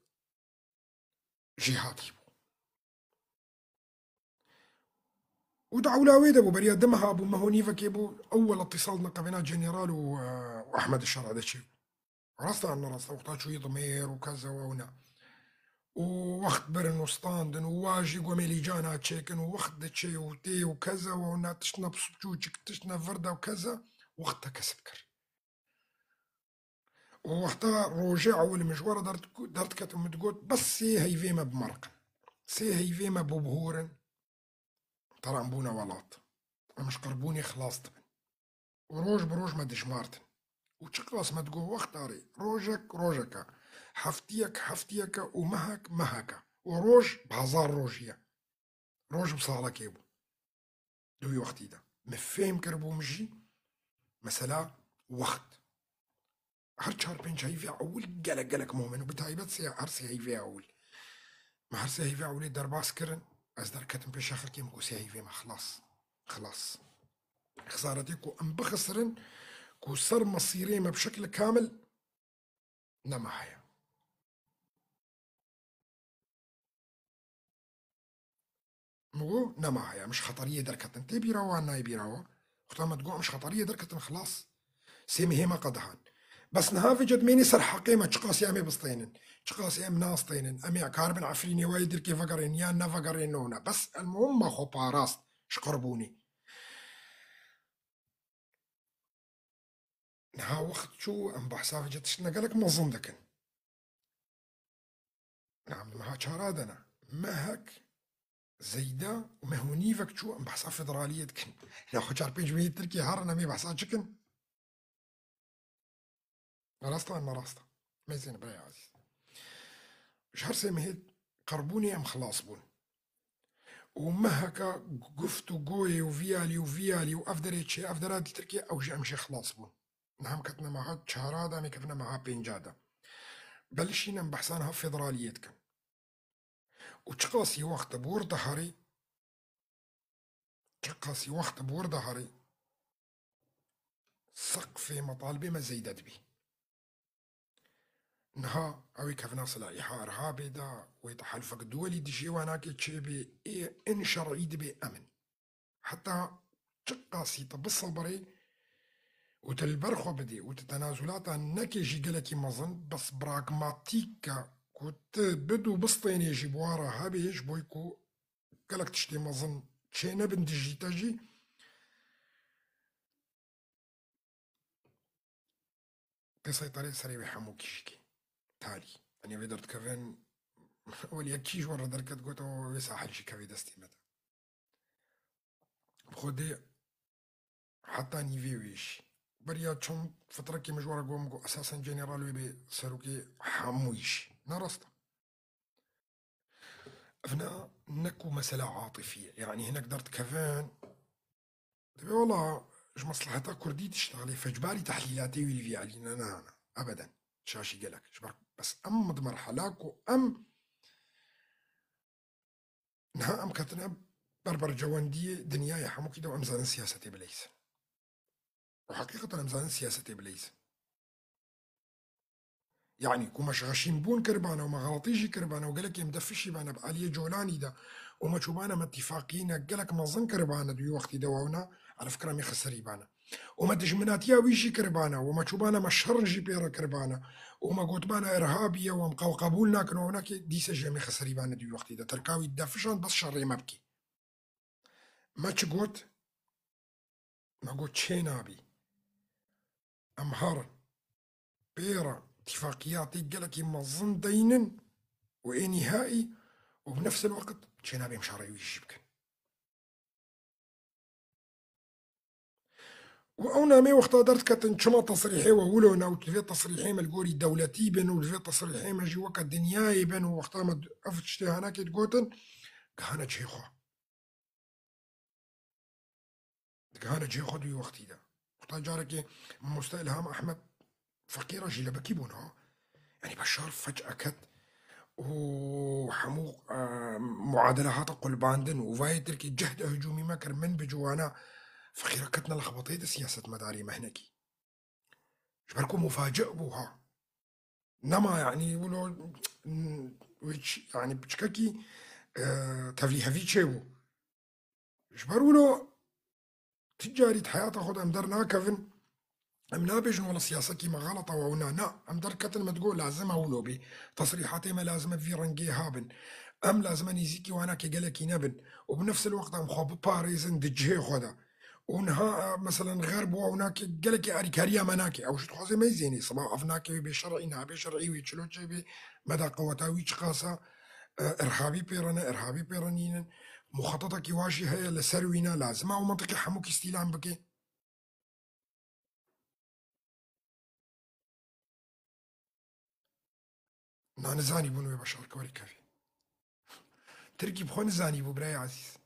جهاتي بو ودعوا لاويد ابو بريا دمها ابو مهونيفا كيبو اول اتصال نقبنا جنرال واحمد الشرع هذا الشيء راستا عنا راستا وقتها شوي ضمير وكذا وهنا ووقت برن وستاندن وواجي وميلي جانا تشيكن ووقت دتشي وتي وكذا وهنا تشنا بسبجوجك تشنا فرده وكذا وقتها كسبكر ووقتها رجع والمجوار درت كتم تقول بس سي هي فيما بمرق سي هي فيما ببهورن ترى أمبونا ولات مش قربوني خلاص طبعا وروج بروج ما دشمارتن وتشقلاص ما تقول وقت أري روجك حفتيك ومهك مهك وروج بهزار روجيا روج بصالة كيبو دوي وقتي ده مفهم كربو مجي مثلا وقت هرشار بين هيفي أول قلق مؤمن وبتايبت سي هرسي هيفي أول ما هرسي هيفي أولي درباس كرن أصدر كتم بيش آخر كيم كوسي هيفي ما خلاص خسارتي كو أم بخسرن كو صار مصيري ما بشكل كامل نماهية مو نماهية مش خطرية دركتن تي بيراوا ناي بيراوا وقتا ما تقول مش خطرية دركتن خلاص سيمي هي ما قدهان بس نهافي جد ميني سر حقيمة تشقاسي أمي بسطينن تشقاسي أم ناس طينن أمي كاربن عفريني وايدر كيف فقرين يا نفقرين نونا بس المهم ما خو باراست شقربوني نها وقت شو أم بحسافي جد شنا قالك منظم دكن نعم ما شارادنا مهك زيدا ومهونيفك شو ام بحسها فدرالية كن لا خو شاربين جمهورية تركيا هارنا مي بحسها شكن راستا ما راستا ما زين بلا يا عزيز شهر سيمهيد قربوني ام خلاص بون ومهكا قفت وقوي وفيالي وافدريت شي افدرات تركيا او جي امشي خلاص بون نعم كتنا معها شهرادا مي كفنا معها بينجادا بلشينا بحسانها فدرالية كن وتشقاسي وقت بورد هاري تشقاسي وقت بورد هاري سقف مطالبي ما زيدت بي نها اوي كفنا صلاحيها ارهابي دا ويتحالفك دولي دي جيواناكي تشيبي إيه ان شرعي دبي امن حتى تقاسي تبصل بري وتلبرخو بدي وتتنازلات نكي جي قلكي مظن بس براغماتيكا كنت بدو بسطين يجي بوارا هابي يج بويكو قلك تشتي مظن تشينا بندي جي تجي بسيطري سري حموكي شكي تالي أنا بدرت كفن ولي كيش ورا دركت قلت ويساحل شي كفي دستي متى بخودي حتى نيفي ويش بريا تشون فترة كي مجوارا قوم أساسا جنرال ويبي سروكي حمويش نرستا هنا نكو مسألة عاطفية يعني هنا قدرت كفان تبي والله ايش مصلحتها كردي تشتغلي فجباري تحليلاتي ويلي علينا أنا أبدا شاشي قالك شبرك بس أم مرحلاكو أم نها أم كتنا بربر جواندية دنياي حمو كده وأمزان سياستي بليس وحقيقة أمزان سياستي بليس يعني كوماش غشيم بون كربانة وما غلطيجي كربانة وقالك يمدفشي بانا بآلية جولاني دا وما شوبانا ما اتفاقين قالك مظن كربانة دو وقتي دواونا على فكرة مي خسري بانا وما دجمناتيا ويجي كربانة وما شوبانا ما شرنجي بيرا كربانة وما قوت بانا إرهابية ومقاو قبولنا كنو هناك دي سجي مي خسري بانا دو وقتي دا تركاوي دافشان بس شري مبكي ما تشقوت ما قوت شينابي أمهار بيرا اتفاقياتي قالك يمظن دينن وإنهائي وبنفس الوقت تشينا بهم شرعي ويجيبك وأنا مي وقت درت كتن شما تصريحي وولونا وتلفي تصريحي مالقوري دولتي بن وتلفي تصريحي ما جوا كدنياي بن وقتها ما أفتشتي هناك تقوتن كهانا شيخو كهانا شيخو دي وقتي ده وقتها جارك مستلهم أحمد فقيرة جيلا بكيبونها يعني بشار فجأة كت وحمو معادلة قلباندن وفاي تركي جهد هجومي ما كان من بجوانا فخيرة كتنا لخبطيت سياسة مداري مهنكي جبركم مفاجئ بوها نما يعني يقولوا يعني بشكاكي تفليها في تشيبو جبروا له تجاري حياته خد ام درنا كفن ام نابجن ولا سياسة كيما غلطة ونا نا ام در كتن ما تقول لازم اولو بي تصريحاتي ما لازم في رنجي هابن ام لازم نيزيكي وانا كي قالكي نبن وبنفس الوقت ام خوب باريزن دجهي خدا ونها مثلا غرب وهناك قالك اريكاريا مناكي او شو تخوزي ما يزيني صباح افناكي بشرعي نابي شرعي ويتشلو بي مدى قوتا ويتشقاسا ارهابي بيرنا ارهابي بيرنين مخططة كي واشي هي لسروينا لازم او منطقي حموك استيلام بكي نزاني بونو يا بشار كوري كافي تركي بخون زاني بو براي عزيز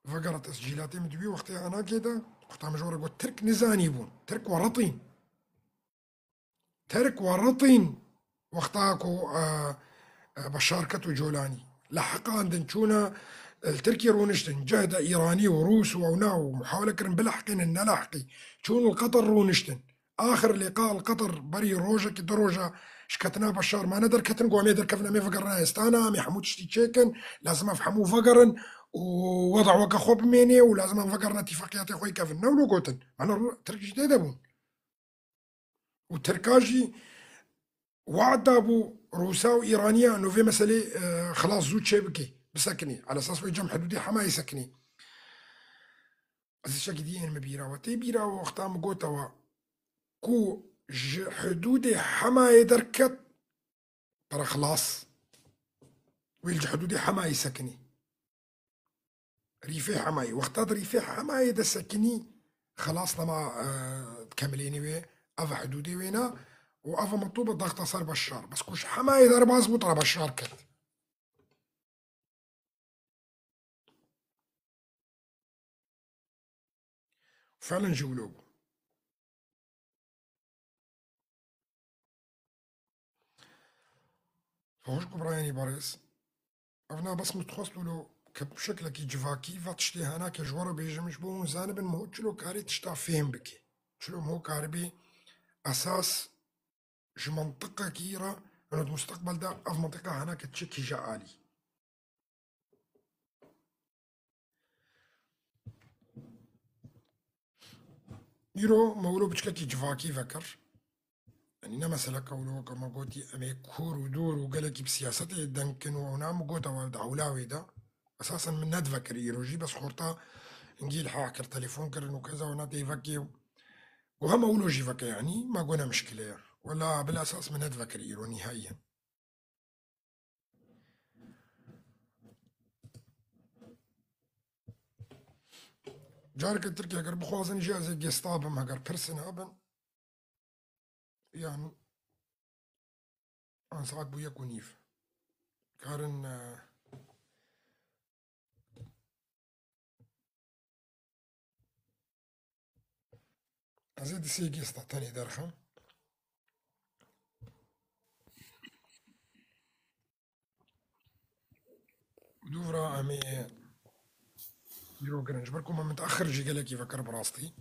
فقرة تسجيلاتي مدوي وقتها انا كده وقتها مجورة قلت ترك نزاني بون ترك ورطين ترك ورطين وقتاكو بشار كتو جولاني لحقا عندن شونا التركي رونشتن جهد ايراني وروس وناو ومحاولة كرن بلحقين ان نلحقي شون القطر رونشتن اخر لقاء القطر بري روجا كي دروجا شكتنا بشار ما ندر كتن قوامي در كفنا مي فقرنا استانا مي حمود شتي تشيكن لازم افحمو فقرن ووضع وكا خوب ميني ولازم نفقرنا اتفاقيات خوي كفن نولو قوتن انا تركي جديد ابون وتركاجي وعد ابو روسا وايرانيا انه في مساله خلاص زوج شبكي بسكني على اساس يجمع حدودي حما يسكني از شك دي ان مبيرا وتي بيرا وقتا مقوتا كو حدودي حما يدركت ترى خلاص ويلج حدودي حما يسكني ريفي حماي وقتا ريفي حماي دا سكني خلاص لما تكمليني وي افا حدودي وينا وافا مطلوب الضغط صار بشار بس كوش حماي دار مظبوط على بشار كت فعلا جولوب فهوش برايني باريس افنا بس متخصلو له كبشكل كي جفاكي فتشتي هناك جوار بيجمش بون زانب مو تشلو كاري تشتا فهم بكي تشلو مو كاربي اساس جو منطقة كيرا انو المستقبل ده اف منطقة هناك تشكي جا آلي يرو مولو بشكل كي جفاكي فكر يعني نمسلا كولو كما قوتي امي كور ودور وقالك بسياستي دنكن ونام قوتا ودعولاوي ده اساسا من ندفكر يروجي بس خورتا نجيل حاكر تليفون كرن وكذا وناتي فكي وهم أولوجي فكا يعني ما قلنا مشكلة يعني. ولا بالأساس من ندفكر إيرو نهائيا جارك التركي أقر بخوازن جازي جيستابم أقر برسن أبن يعني أنا ساعات بويا كونيف كارن أزيد سي جيستا تاني درخم دورا أمي يرو قرنج بركو ما متأخر جي قالك يفكر براستي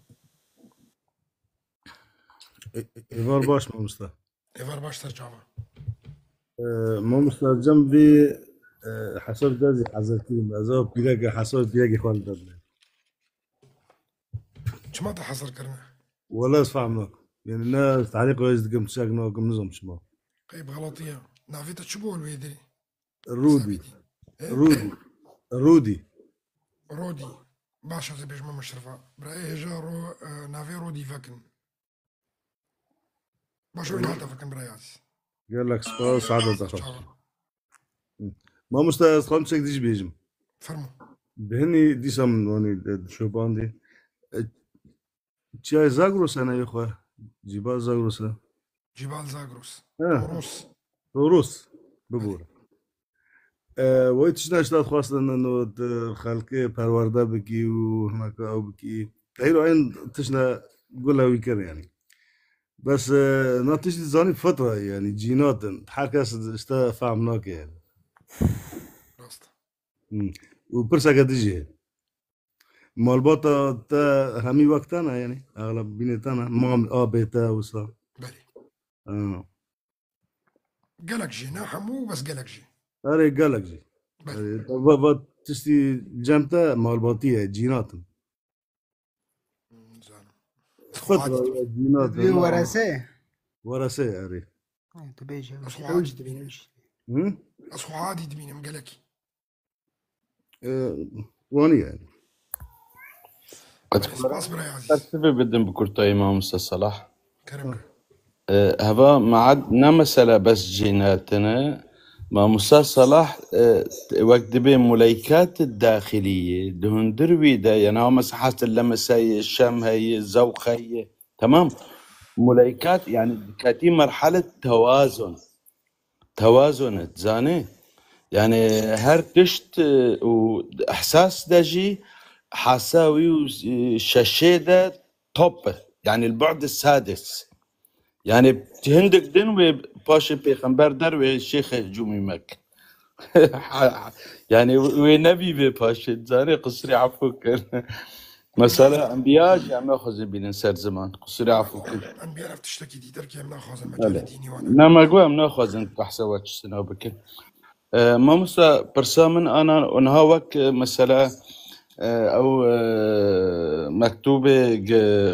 إيفار باش ما مستا إيفار باش ترجعوا ما مستا جنبي حسب دازي حزر كلمة أزاب بيلاقي حسب بيلاقي خوال دازي شما تحصر كرنا ولا اسفهمناك يعني الناس تعليق ويز دقم تشاقنا وقم نظم شما قيب غلطية نافيتا تشبو الويدري الرودي إيه؟ الرودي رودي باشا زي بيجمع مشرفة برأي هجارو نافي رودي فكن باشا وين هاتا فكن براياز قال لك سباس عدد دخل ما مستا خمسة ديش بيجم فرمو بهني دي سم وني شوبان دي چیای زاگروس انا يخوا جبال زاگروس جبال زاغروس اه طوروس. روس بله. ببور وای تشنا اشتاد خواستن انه خلقي پرورده بكي وهناك او بكي تهيرو عين تشنا قولها ويكر يعني بس ناتش زاني فترة يعني جينات حركة استا فهمناك يعني راست. وبرسا قد يجي مالباطا تا همي وقتنا يعني اغلب بينتنا مام بيتا وصا بله. اه قالك جي ناحمو بس قالك جي. اري قالك جي بله. بابا تشتي جامتا مالباطية جينات زانم. اسخو عادي فترة تبين. جينات دبي ما ورثة ورثة اري تبيش اسخو وش عادي تبين تبين. وش اسخو عادي تبين مقالكي. واني يعني بله سباس براي عزيز. ترتيبي بدن بكرتو إمام موسى صلاح كرمك. هذا ما عاد مسألة بس جيناتنا ما موسى صلاح وقت بين مليكات الداخلية دهن دروي دا يعني هو مساحات اللمس هي الشم هي الذوق هي تمام مليكات يعني كاتي مرحلة توازن تزاني يعني هر تشت وإحساس داجي حاساوي وشاشيدة توب يعني البعد السادس يعني تهندك دنوي باشا بيغمبر دروي الشيخ جومي مك يعني ونبي بباشا تزاني قصري عفوك مسألة أنبياء جامعة خزن بين سر زمان قصري عفوك انبياء رفت تشتكي دي تركي من اخوز المجال ديني وانا. نعم أقوى من خزن تحسوات سنة بك ما مسا برسامن أنا ونهاوك مسألة أو مكتوبة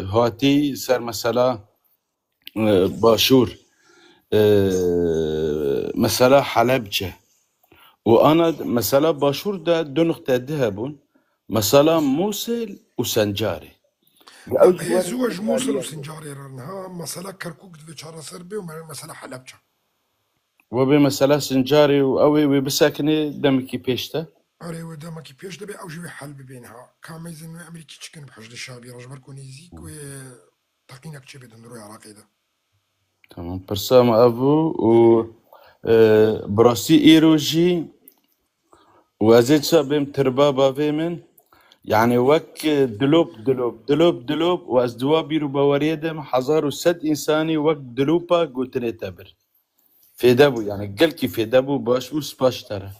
هاتي سر مسألة باشور مسألة حلبجة وأنا مسألة باشور ده دو نقطة ذهبون مسألة موصل وسنجاري لا هي زوج موصل وسنجاري رنها مسألة كركوك في شهر سربي ومسألة حلبجة. وبمسألة سنجاري وأوي وبساكني دمكي بيشته اري ودامكي بيش دبي او جوي حل ببينها كاميزن امريكي تشكن بحجد الشعبي رجبر كونيزيك و تقينك تشي بدن روي عراقي ده. تمام برسام أبو و براسي إيروجي وأزيد شابم تربابا فيمن يعني وك دلوب وأزدوا بيرو بوريدم حزار وسد إنساني وك دلوبا قلت تبر في دابو يعني قلكي في دابو باش وسباش ترى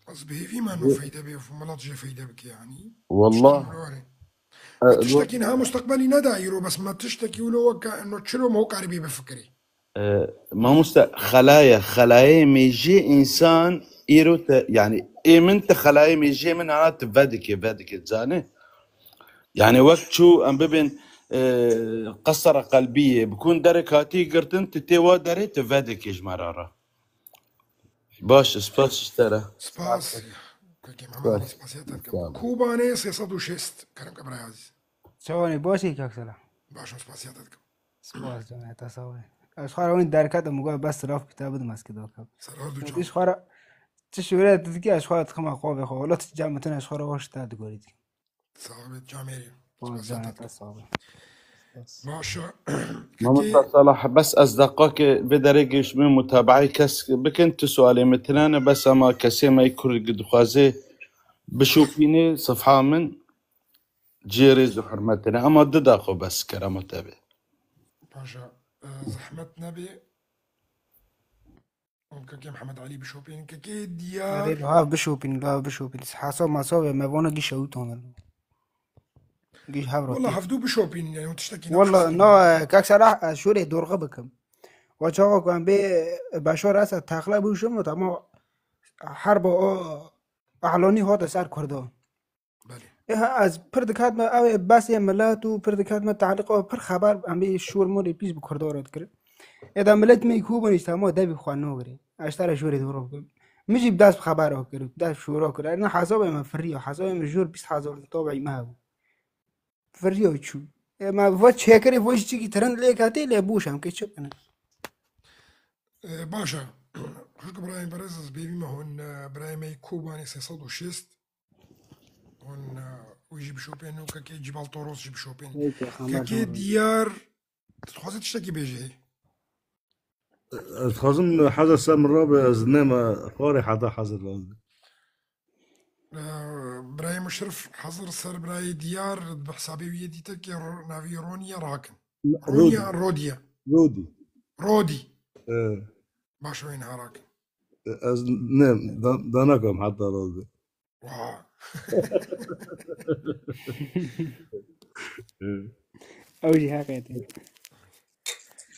بس به في ما انه فايدة به في ملات جي فايدة بك يعني تشتكي والله ملواري ما تشتكي انها مستقبلي ندايرو بس ما تشتكي ولو وكا انه تشلو ما هو قريبي بفكري. ما خلايا ميجي إنسان إيرو يعني إيه من خلايا ميجي من أنا تفادك تزاني يعني وقت شو أم ببين قصرة قلبية بكون درك هاتي قرتن تتوا دري تفادك يجمرارا باش سباس اشترى سباس كي محمد علي سباسياتك كوباني سيصدو شيست كرم كبراي عزيز. سواني باشي كاكسلا باشا سباسياتك سباس جانا تصاوي اشخارا وين داركات مقال بس راف كتاب دمس كده وكاب سرهردو جام. اشخارا تشوري تذكي اشخارا تخما قوي خو ولا تجامتنا اشخارا واش تاد قولي صاحبة جاميري جانا سباسياتك. تصاوي باشا ما كي صلاح بس أصدقائك بدرجة من متابعي كس بكنت سؤالي مثلا بس أما كسي ما يكون قد خوازي بشوفيني صفحة من جيريز وحرمتنا أما دداخو بس كرامة تابع باشا زحمت نبي كي محمد علي بشوبين كي هذه ديار. ها بشوبين لا بشوبين حاسو ما سوى ما بونا جي شوتون جي والله هابروتي حفدو بشوبين يعني وتشتكي والله نو كاكسلا شوري دور غبكم وجهه كان بي باشور اسا تخلا بوشم تمام حرب او اعلاني هذا سر كردان بله إيه از پردکات ما او بس ملت و پردکات ما تعلیق و پر خبر امی شور موری پیش بکردارد کرد اذا ملت می کو بنیست ما دبی خوانو گری اشتر شوری دورو میجي بداس خبر او کرد بداس شورا کرد انا حساب ما فري حساب ما جور 20000 طبعي ما هو فري او شو ما فوت شكري فوش تيجي ترند ليك هاتي لبوشم كيتشب انا باشا خلق برايم برزز بيبي ما هون برايم كوباني سيصدو شيست هون ويجيب شوبين وكاكي جبال طوروس جيب شوبين هيك خمار كاكي نور ديار تخوزي تشتكي بيجي تخزن حاجة سام الرابع زنما قاري حدا حزر لازم. براي مشرف حضر سر براي ديار بحسابي ويدي تكي نافي رونيا راكن رودي رونيا روديا رودي رودي اه باش وينها راكن نعم دانكم حتى رودي. واه أوجي هكذا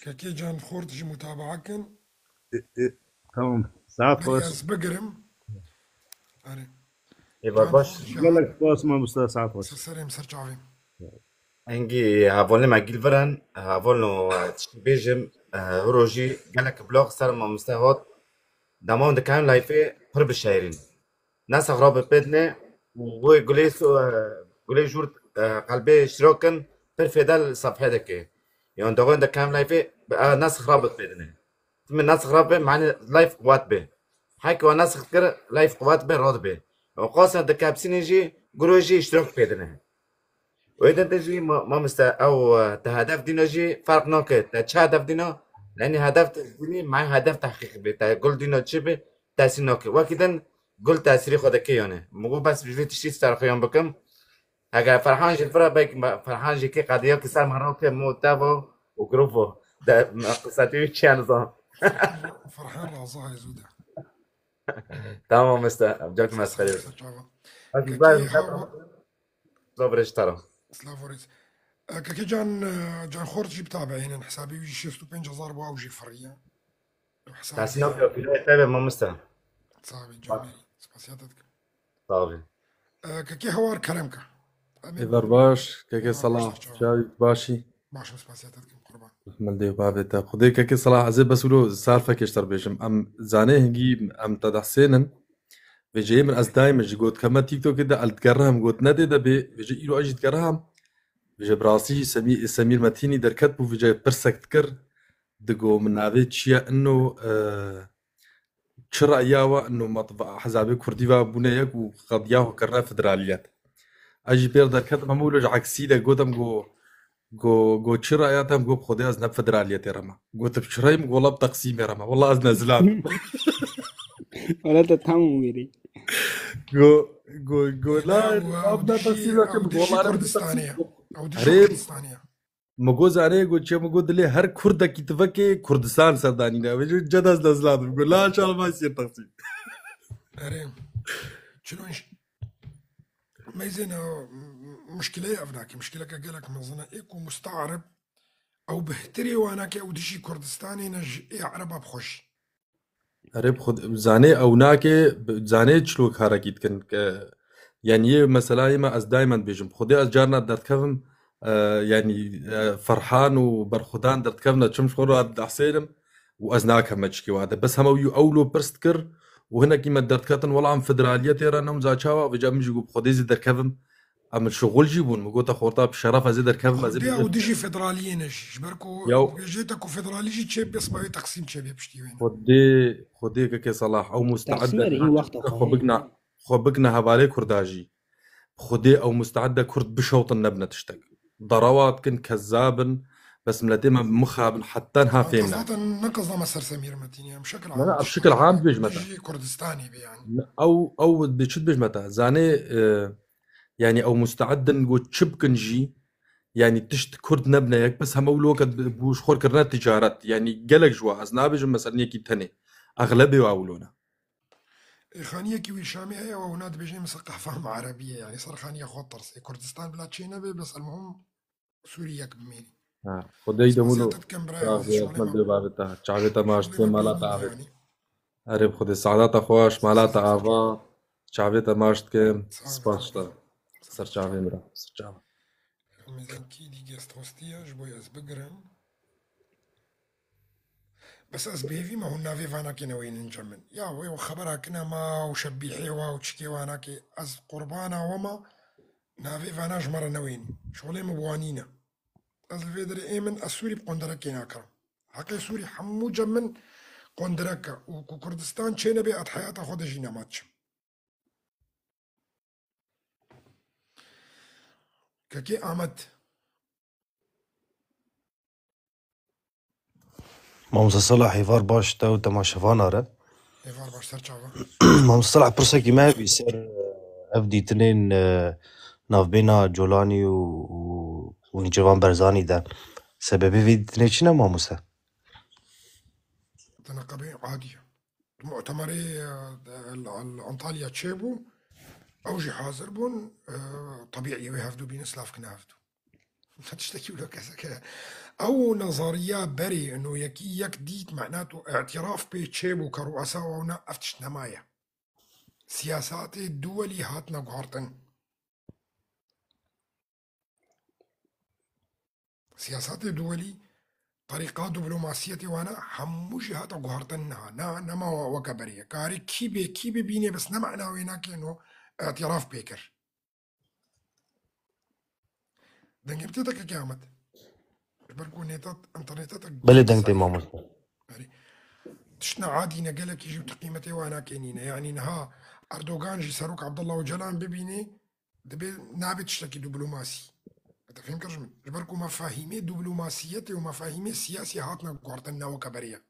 كاكي جان خور تجي متابعكن تمام ساعات بري خوش از بقرم أري يبقى جان باش خور قال جهار لك باس ما مستوى ساعات خوش. سرسريم سرچاويم هنجي هافولي مع جيلفران هافولو بيجم روجي قالك بلوغ سر ما مستهوت دامون دكان لايفي قرب الشايرين ناس غراب بدنا ويقولي قولي جورت قلبي شروكن per fedal صفحة دكي يون دوغن دكان لايفي ناس غراب بدنا من ناس غراب معني لايف قوات به حكي وناس خكر لايف قوات به رود به وقاسا دكابسين يجي قولوا يجي اشتراك بدنا وإذا تجي ما مستا أو تهدف دينو جي فرق نوكي تش هدف دينو لأني هدف ديني معي هدف تحقيق بي قول دينو تشبه تأثير نوكي وكذا قول تأثيري خدا كيونه مو بس بجي تشتي ستار يوم بكم هكا فرحان جي الفرق بيك فرحان جي كي قضية كسر مهروك مو تابو وجروبو ده قصتي تشانزون فرحان رازاها يزودا تمام مستا بجاك مسخري سرچاوا بس كاكي باي هوا صبر اشترى سلافوريس كاكي جان خور تجي بتابعين حسابي ويجي شيفتو بين جزار بوا وجي فريا حسابي تأثير نوكي في تابع ما مستا صافي جميل سباسياتك صافي كاكي هوار كلامك إذا باش كيكي باش صلاح سرچاوا شاي باشي باش سباسياتك قربان محمد ديو بابتا خدي كيكي صلاح عزيز بس ولو سالفة كيشتر بيجم أم زاني هنجي أم تدحسينن بيجي من أزدايم جي قوت كما تيك توك كده التقرهم قوت نادي ده بيجي إلو أجي تقرهم بيجي براسي سمير متيني در كتبو بيجي برسك تكر دقو من نابي تشيا إنه شرع ياوا إنه مطبع حزابي كرديوا بنيك وقد ياهو كرنا فدراليات اجي بير در كتب همولو عكسي ده قدم جو شرع ياتم جو بخدي از نب فدراليات رما قلت بشرايم والله بتقسيم رما والله از نزلان ولا تتهموا بيدي جو لا ابدا تقسيم لكن والله انا كردستانية او دشي عريب. كردستانية مجوز عليه قلت شو مجود لي هر كرده كي تفكي كردستان سرداني ده بيجي جد از نزلان بقول لا ان شاء الله ما يصير تقسيم أريم شنو ما يزين مشكلة أفناك مشكلة كجلك مزنا إيكو مستعرب أو بهتري وأنا كي أوديشي كردستاني نج إيه عربة بخش عرب خد زاني او ناكي زاني شلوك حركيت كن يعني مثلا يما از دايما بيجم خدي از جارنا درت كفم يعني فرحان وبرخدان درت كفنا تشمش خورو عبد حسينم وازناك مشكي وهذا بس هم اولو برستكر وهنا كيما درت كاتن والله عم فدراليه تيرانم زاچاوا وجا مجي بخدي زي در كفم عم شغل جيبون مقوتا خورتا بشرف زي در كفم دي زي أوديشي فدرالية نج جبركو يو. جيتكو فدرالي جي تشيب بيصبح تقسيم تشيب بشتي وين خدي كي صلاح او مستعد تقسيم هي وقت خو بقنا هبالي كرداجي خدي او مستعده كرد بشوط النبنه تشتق ضروات كن كذابن بس ملتيما مخابن حتى نها فيمنا قصدي نقص مسار سمير متيني بشكل عام لا بشكل عام بيجمتا جي كردستاني يعني او بشد بيجمتا زاني يعني او مستعد نقول تشبكن جي يعني تشت كرد نبنه ياك بس هم الوقت بوش خور كرنا تجارات يعني قلق جوا ازنابج مثلا يكي تاني اغلبي واولونا خانية كيوي شامي هي وهناك بيجي مسقح فهم عربية يعني صار خانية خطر سي كردستان بلا شي نبي بس المهم سوريا كميني خدي دمولو سياسات كم براي احمد بابتا شعبتا ماشت مالا تعرف يعني عرب خدي سعادات اخواش مالا تعافا شعبتا ماشت كم سباشتا سر شعبي مرا سر شعبي ميزان كي دي جيست هوستيا جبوي از بقرن بس از بيفي ما هو نافي فانا كنا وين نجمن يا وي وخبرها كنا ما وشبيحي وتشكي وانا كي از قربانا وما نافي فانا جمر نوين شغلي مبوانينا از الفيدري ايمن السوري بقندرك ناكرم حقي سوري حمو جمن قندرك وكردستان تشينا بيئة حياتها خود جينا ماتش ككي أحمد مامۆستا سەلاح هیڤار باش تا و تەماشەڤانارە هێڤار باشتر چاوە مامۆستا سەلاح پرسێکی me hevî ser ev dîtinên navbêna Colanî û Nîçîrvan Barzanî de sebebê vê dîtinê çi ne mamoste? تنقبي عادية مؤتمري أنطاليا تشيبو أو جي حاضر بون طبيعي ويهفدو بين سلاف كنهفدو تشتكي ولا كذا أو نظرية بري إنه يك ديت معناته اعتراف بتشيبو كرؤساء ونا أفتش نمايا سياسات الدولي هاتنا قهرتن سياسات الدولي طريقة دبلوماسية وانا حموشي هاتا قهرتنها نما وكبرية كاري كيبي بيني بس نمعنا ويناك إنه اعتراف بيكر دنجي بتتك كامت بركو نيتات انترنتات بلي دەنگ دێ مامۆستا تشنا عادي نقلك يجي تقيمتي وانا كينينا يعني نها اردوغان جي ساروك عبد الله وجلان ببيني دبي نابي تشتكي دبلوماسي انت فهم كرجمن بركو مفاهيمي دبلوماسيتي ومفاهيمي سياسية هاتنا قوارتنا وكبرية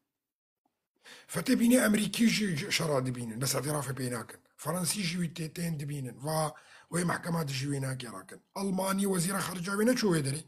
فتبيني امريكي جي شرا دبينن بس اعتراف بيناكن فرنسي جي ويتين دبينن وي محكمات جي ويناك يراكن الماني وزير خارجية وينا شو يدري